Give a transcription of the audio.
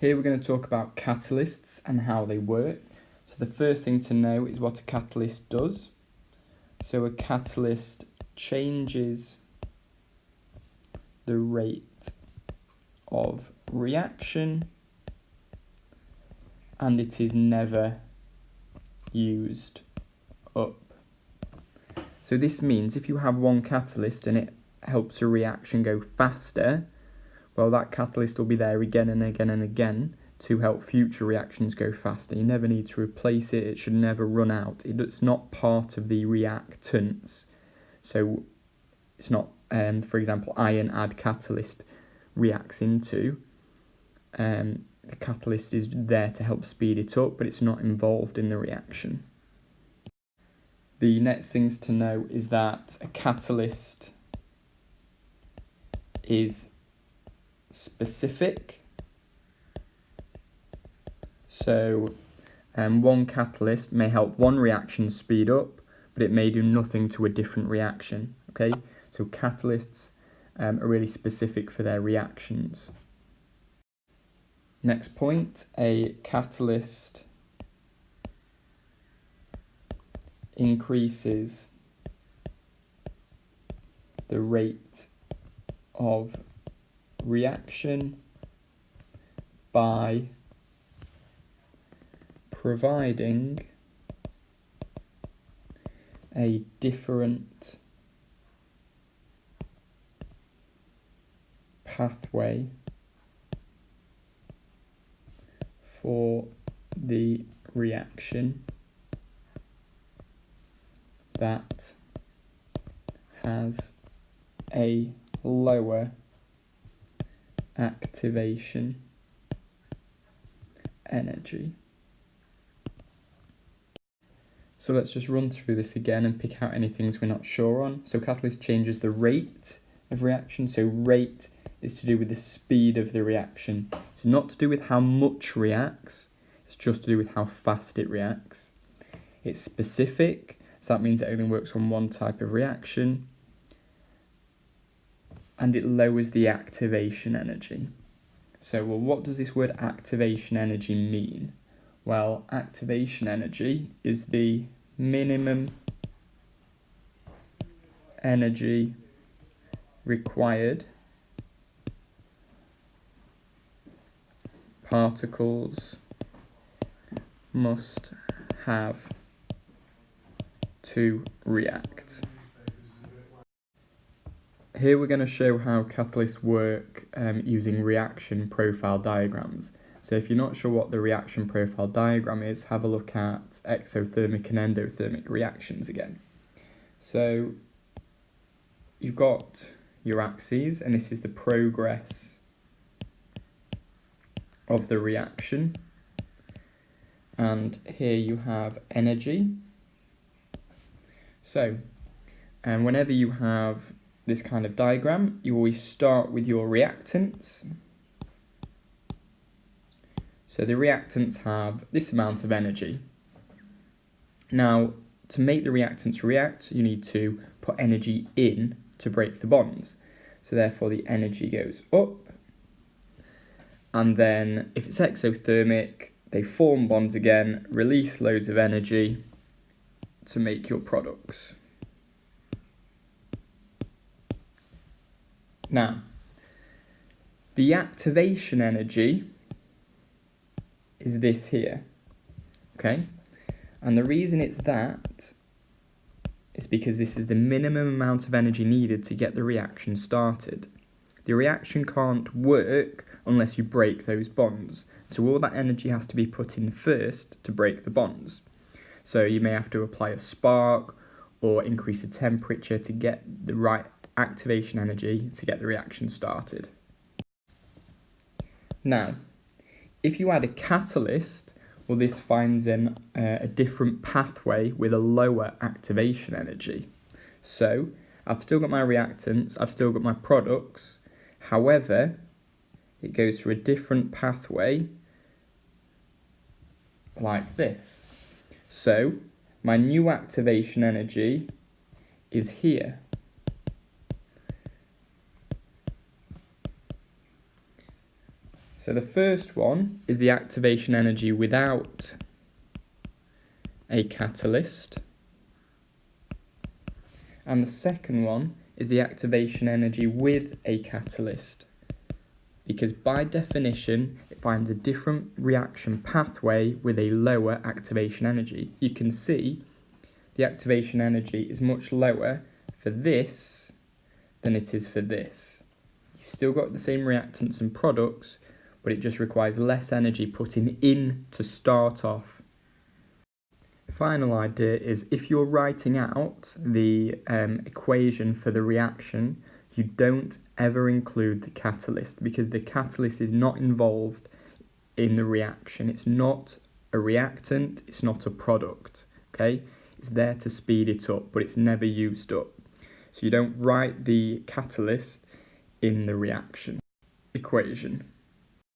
Here we're going to talk about catalysts and how they work. So the first thing to know is what a catalyst does. So a catalyst changes the rate of reaction and it is never used up. So this means if you have one catalyst and it helps a reaction go faster, well, that catalyst will be there again and again and again to help future reactions go faster. You never need to replace it. It should never run out. It's not part of the reactants. So it's not, for example, iron add catalyst reacts into. The catalyst is there to help speed it up, but it's not involved in the reaction. The next things to know is that a catalyst is specific. So one catalyst may help one reaction speed up, but it may do nothing to a different reaction. Okay, so catalysts are really specific for their reactions. Next point, a catalyst increases the rate of reaction by providing a different pathway for the reaction that has a lower activation energy. So let's just run through this again and pick out any things we're not sure on. So catalyst changes the rate of reaction. So rate is to do with the speed of the reaction. It's not to do with how much reacts, it's just to do with how fast it reacts. It's specific, so that means it only works on one type of reaction. And it lowers the activation energy. So, well, what does this word activation energy mean? Well, activation energy is the minimum energy required particles must have to react. Here we're going to show how catalysts work using reaction profile diagrams. So if you're not sure what the reaction profile diagram is, have a look at exothermic and endothermic reactions again. So you've got your axes, and this is the progress of the reaction. And here you have energy. So whenever you have this kind of diagram, you always start with your reactants. So the reactants have this amount of energy. Now, to make the reactants react, you need to put energy in to break the bonds. So therefore the energy goes up. And then if it's exothermic, they form bonds again, release loads of energy to make your products. Now, the activation energy is this here, okay? And the reason it's that is because this is the minimum amount of energy needed to get the reaction started. The reaction can't work unless you break those bonds. So all that energy has to be put in first to break the bonds. So you may have to apply a spark or increase the temperature to get the right activation energy to get the reaction started. Now, if you add a catalyst, well, this finds then a different pathway with a lower activation energy. So I've still got my reactants, I've still got my products. However, it goes through a different pathway like this. So my new activation energy is here. So the first one is the activation energy without a catalyst. And the second one is the activation energy with a catalyst. Because by definition, it finds a different reaction pathway with a lower activation energy. You can see the activation energy is much lower for this than it is for this. You've still got the same reactants and products, but it just requires less energy putting in to start off. Final idea is if you're writing out the equation for the reaction, you don't ever include the catalyst because the catalyst is not involved in the reaction. It's not a reactant, it's not a product, okay? It's there to speed it up, but it's never used up. So you don't write the catalyst in the reaction equation.